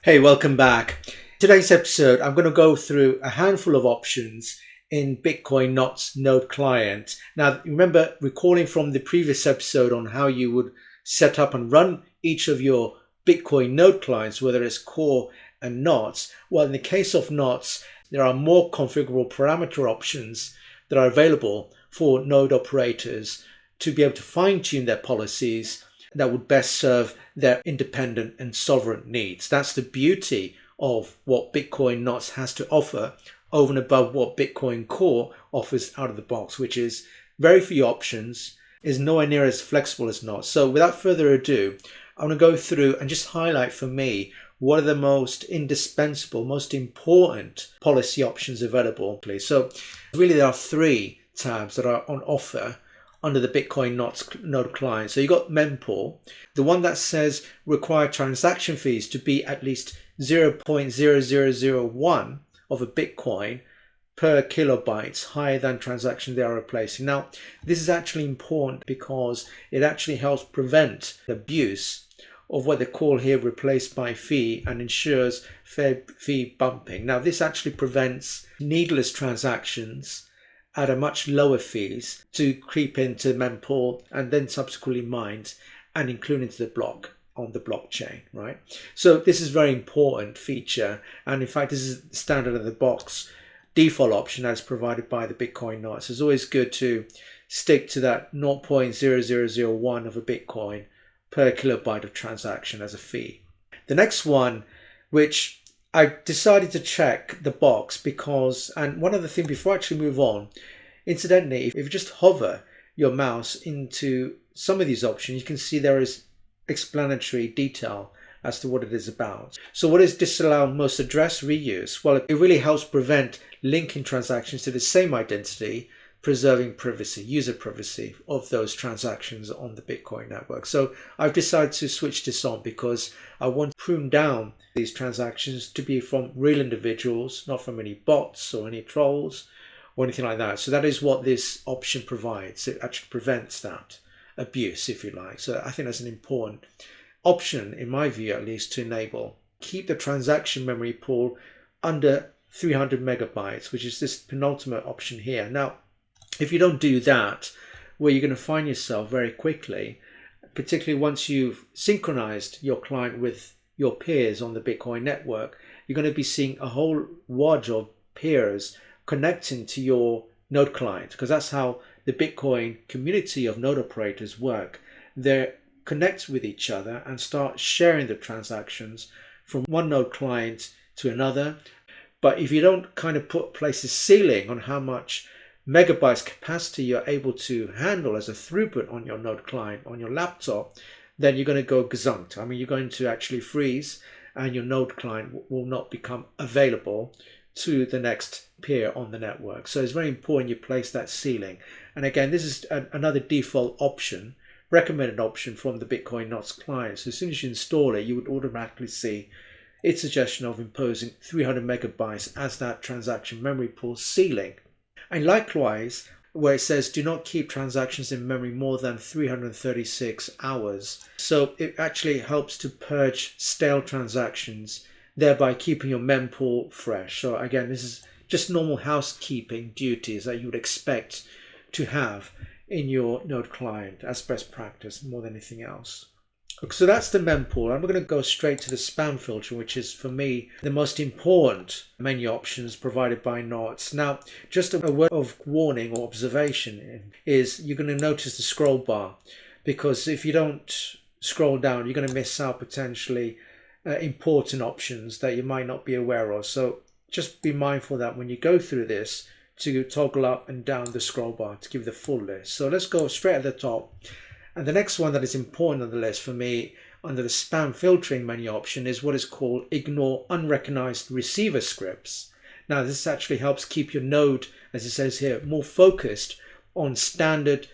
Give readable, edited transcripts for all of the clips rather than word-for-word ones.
Hey, welcome back. Today's episode, I'm going to go through a handful of options in Bitcoin Not's node client. Now, remember recalling from the previous episode on how you would set up and run each of your Bitcoin node clients, whether it's core and knots. Well, in the case of knots, there are more configurable parameter options that are available for node operators to be able to fine-tune their policies that would best serve their independent and sovereign needs. That's the beauty of what Bitcoin Knots has to offer over and above what Bitcoin Core offers out of the box, which is very few options, is nowhere near as flexible as Knots. So without further ado, I'm going to go through and just highlight for me what are the most indispensable, most important policy options available, please. So really there are three tabs that are on offer under the Bitcoin Knots node client. So you got Mempool, the one that says require transaction fees to be at least 0.0001 of a Bitcoin per kilobytes higher than transaction they are replacing. Now, this is actually important because it actually helps prevent abuse of what they call here replaced by fee and ensures fair fee bumping. Now, this actually prevents needless transactions at a much lower fees to creep into Mempool and then subsequently mined and include into the block on the blockchain, right? So this is a very important feature, and in fact this is standard of the box default option as provided by the Bitcoin Knots. It's always good to stick to that 0.0001 of a Bitcoin per kilobyte of transaction as a fee. The next one, which I decided to check the box because, and one other thing before I actually move on, incidentally, if you just hover your mouse into some of these options, you can see there is explanatory detail as to what it is about. So what is disallow most address reuse? Well, it really helps prevent linking transactions to the same identity, preserving privacy, user privacy of those transactions on the Bitcoin network. So I've decided to switch this on because I want to prune down these transactions to be from real individuals, not from any bots or any trolls or anything like that. So that is what this option provides. It actually prevents that abuse, if you like. So I think that's an important option, in my view at least, to enable. Keep the transaction memory pool under 300 megabytes, which is this penultimate option here. Now, if you don't do that, where you're going to find yourself very quickly, particularly once you've synchronized your client with your peers on the Bitcoin network, you're going to be seeing a whole wad of peers connecting to your node client, because that's how the Bitcoin community of node operators work. They connect with each other and start sharing the transactions from one node client to another. But if you don't kind of place a ceiling on how much megabytes capacity you're able to handle as a throughput on your node client on your laptop, then you're going to go gazunked. I mean, you're going to actually freeze and your node client will not become available to the next peer on the network. So it's very important you place that ceiling. And again, this is another default option, recommended option from the Bitcoin Knots client. So as soon as you install it, you would automatically see its suggestion of imposing 300 megabytes as that transaction memory pool ceiling. And likewise, where it says do not keep transactions in memory more than 336 hours. So it actually helps to purge stale transactions, thereby keeping your mempool fresh. So again, this is just normal housekeeping duties that you would expect to have in your node client as best practice more than anything else. So that's the mempool. I'm going to go straight to the spam filter, which is for me the most important menu options provided by Knots. Now, just a word of warning or observation is you're going to notice the scroll bar, because if you don't scroll down, you're going to miss out potentially important options that you might not be aware of. So just be mindful that when you go through this, to toggle up and down the scroll bar to give you the full list. So let's go straight at the top. And the next one that is important on the list for me under the spam filtering menu option is what is called ignore unrecognized receiver scripts. Now this actually helps keep your node, as it says here, more focused on standard,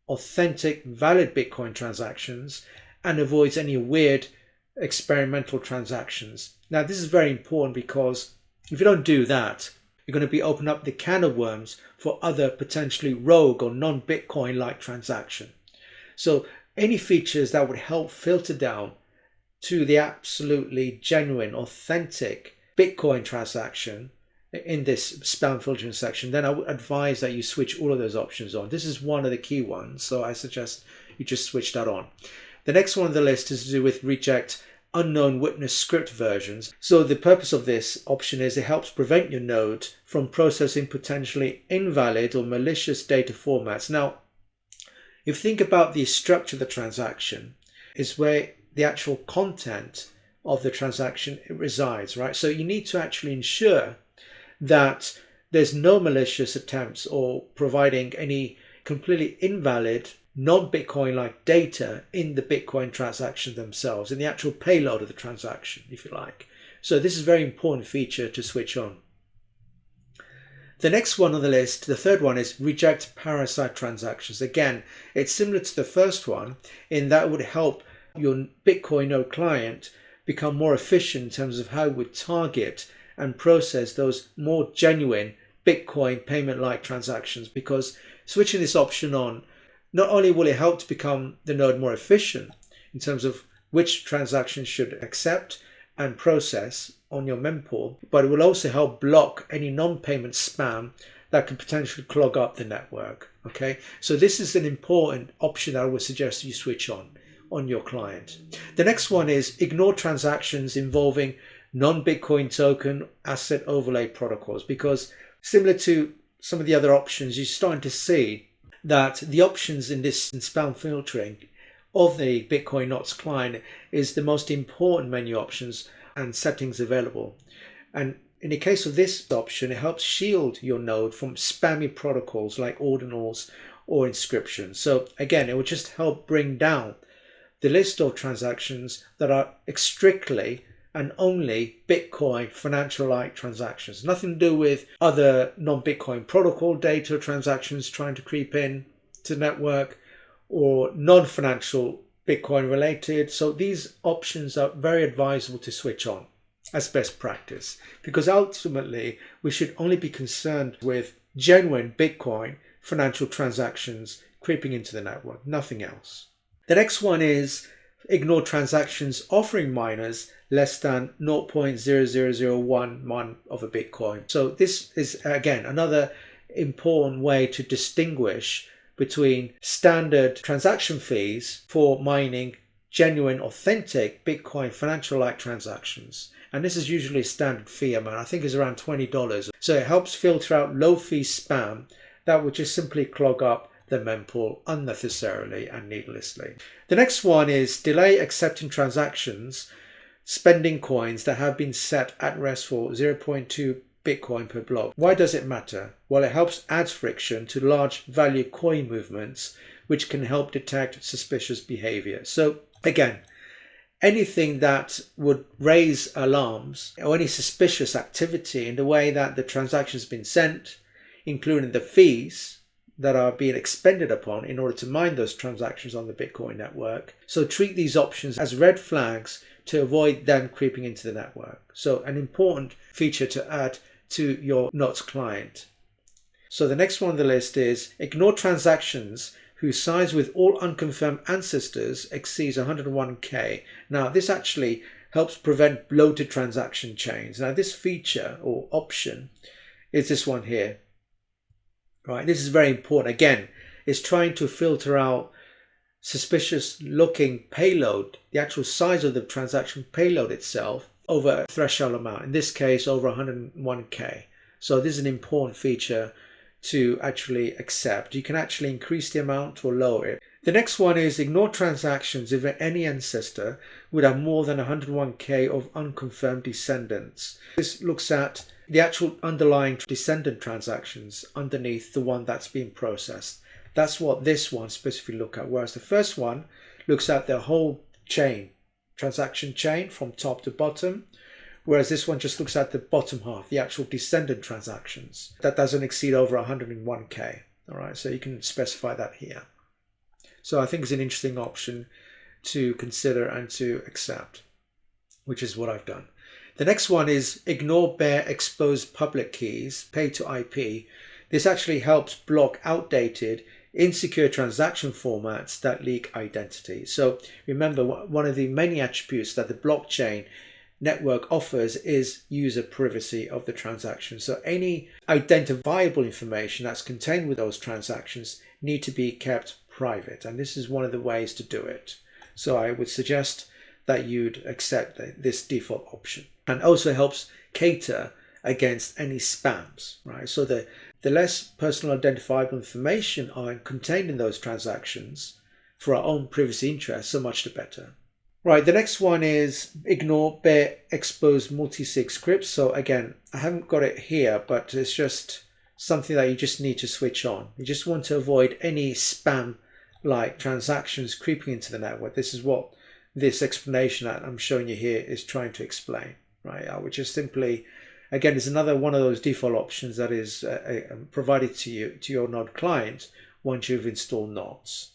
authentic, valid Bitcoin transactions and avoids any weird experimental transactions. Now this is very important because if you don't do that, you're going to be opening up the can of worms for other potentially rogue or non-Bitcoin like transaction. So any features that would help filter down to the absolutely genuine, authentic Bitcoin transaction in this spam filtering section, then I would advise that you switch all of those options on. This is one of the key ones, so I suggest you just switch that on. The next one on the list is to do with reject unknown witness script versions. So the purpose of this option is it helps prevent your node from processing potentially invalid or malicious data formats. Now, if you think about the structure of the transaction, is where the actual content of the transaction resides, right? So you need to actually ensure that there's no malicious attempts or providing any completely invalid non-Bitcoin-like data in the Bitcoin transaction themselves, in the actual payload of the transaction, if you like. So this is a very important feature to switch on. The next one on the list, the third one, is reject parasite transactions. Again, it's similar to the first one in that it would help your Bitcoin node client become more efficient in terms of how it would target and process those more genuine Bitcoin payment-like transactions, because switching this option on, not only will it help to become the node more efficient in terms of which transactions should accept and process on your mempool, but it will also help block any non-payment spam that could potentially clog up the network. Okay, so this is an important option that I would suggest you switch on your client. The next one is ignore transactions involving non-Bitcoin token asset overlay protocols, because similar to some of the other options, you're starting to see that the options in this spam filtering of the Bitcoin Knots client is the most important menu options and settings available. And in the case of this option, it helps shield your node from spammy protocols like ordinals or inscriptions. So again, it will just help bring down the list of transactions that are strictly and only Bitcoin financial-like transactions. Nothing to do with other non-Bitcoin protocol data transactions trying to creep in to the network or non-financial Bitcoin related. So these options are very advisable to switch on as best practice, because ultimately we should only be concerned with genuine Bitcoin financial transactions creeping into the network, nothing else. The next one is ignore transactions offering miners less than 0.0001 of a Bitcoin. So this is again another important way to distinguish between standard transaction fees for mining genuine, authentic Bitcoin financial-like transactions. And this is usually a standard fee amount. I think it's around $20. So it helps filter out low-fee spam that would just simply clog up the mempool unnecessarily and needlessly. The next one is delay accepting transactions spending coins that have been set at rest for 0.2 Bitcoin per block. Why does it matter? Well, it helps add friction to large value coin movements, which can help detect suspicious behavior. So again, anything that would raise alarms or any suspicious activity in the way that the transaction has been sent, including the fees that are being expended upon in order to mine those transactions on the Bitcoin network. So treat these options as red flags to avoid them creeping into the network. So an important feature to add to your Knots client. So the next one on the list is ignore transactions whose size with all unconfirmed ancestors exceeds 101k. Now this actually helps prevent bloated transaction chains. Now this feature or option is this one here. Right, this is very important. Again, it's trying to filter out suspicious looking payload, the actual size of the transaction payload itself, over a threshold amount, in this case over 101k. So this is an important feature to actually accept. You can actually increase the amount or lower it. The next one is ignore transactions if any ancestor would have more than 101k of unconfirmed descendants. This looks at the actual underlying descendant transactions underneath the one that's being processed. That's what this one specifically looks at, whereas the first one looks at the whole chain, transaction chain from top to bottom, whereas this one just looks at the bottom half, the actual descendant transactions. That doesn't exceed over 101k. All right, so you can specify that here. So I think it's an interesting option to consider and to accept, which is what I've done. The next one is ignore bare exposed public keys, pay to IP. This actually helps block outdated insecure transaction formats that leak identity. So remember, one of the many attributes that the blockchain network offers is user privacy of the transaction. So any identifiable information that's contained with those transactions need to be kept private, and this is one of the ways to do it. So I would suggest that you'd accept this default option, and also helps cater against any spams, right? So the less personal identifiable information are contained in those transactions for our own privacy interests, so much the better. Right, the next one is ignore bare exposed multi-sig scripts. So again, I haven't got it here, but it's just something that you just need to switch on. You just want to avoid any spam-like transactions creeping into the network. This is what this explanation that I'm showing you here is trying to explain, right? Which is simply, again, is another one of those default options that is provided to you, to your node client, once you've installed nodes.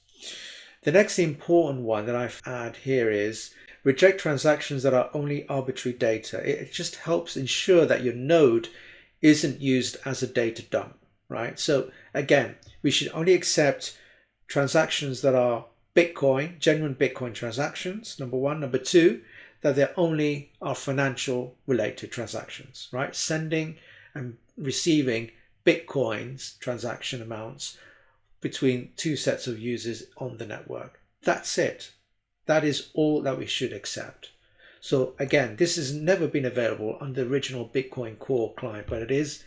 The next important one that I've added here is reject transactions that are only arbitrary data. It just helps ensure that your node isn't used as a data dump, right? So again, we should only accept transactions that are Bitcoin, genuine Bitcoin transactions, number one. Number two, that they only are financial related transactions, right? Sending and receiving Bitcoins transaction amounts between two sets of users on the network. That's it. That is all that we should accept. So again, this has never been available on the original Bitcoin Core client, but it is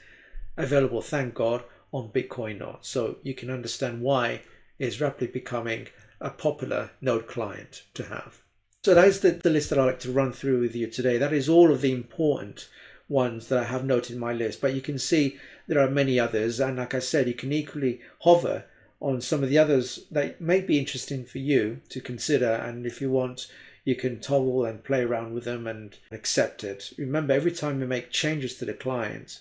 available, thank God, on Bitcoin nodes. So you can understand why it's rapidly becoming a popular node client to have. So that is the list that I'd like to run through with you today. That is all of the important ones that I have noted in my list, but you can see there are many others, and like I said, you can equally hover on some of the others that may be interesting for you to consider, and if you want, you can toggle and play around with them and accept it. Remember, every time you make changes to the client,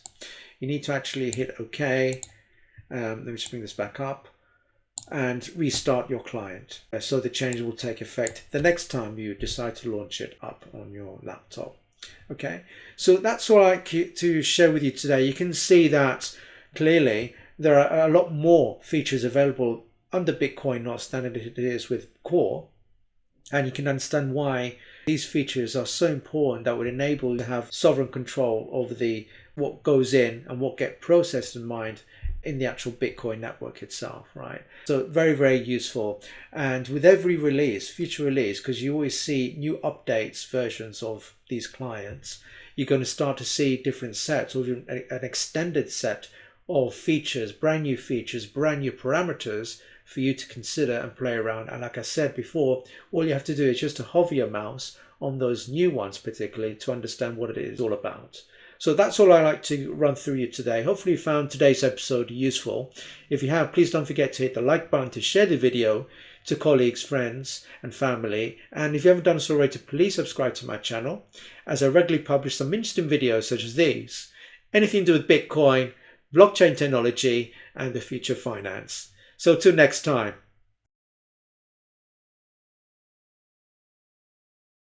you need to actually hit OK. Let me just bring this back up and restart your client, so the change will take effect the next time you decide to launch it up on your laptop. Okay, so that's what I'd like to share with you today. You can see that clearly there are a lot more features available under Bitcoin nodes than it is with Core, and you can understand why these features are so important that would enable you to have sovereign control over what goes in and what gets processed and mined in the actual Bitcoin network itself, right? So very, very useful. And with every release, future release, because you always see new updates, versions of these clients, you're going to start to see different sets, or even an extended set of features, brand new parameters for you to consider and play around. And like I said before, all you have to do is just to hover your mouse on those new ones, particularly to understand what it is all about. So that's all I like to run through you today. Hopefully you found today's episode useful. If you have, please don't forget to hit the like button, to share the video to colleagues, friends and family. And if you haven't done so already, please subscribe to my channel, as I regularly publish some interesting videos such as these. Anything to do with Bitcoin, blockchain technology and the future of finance. So till next time.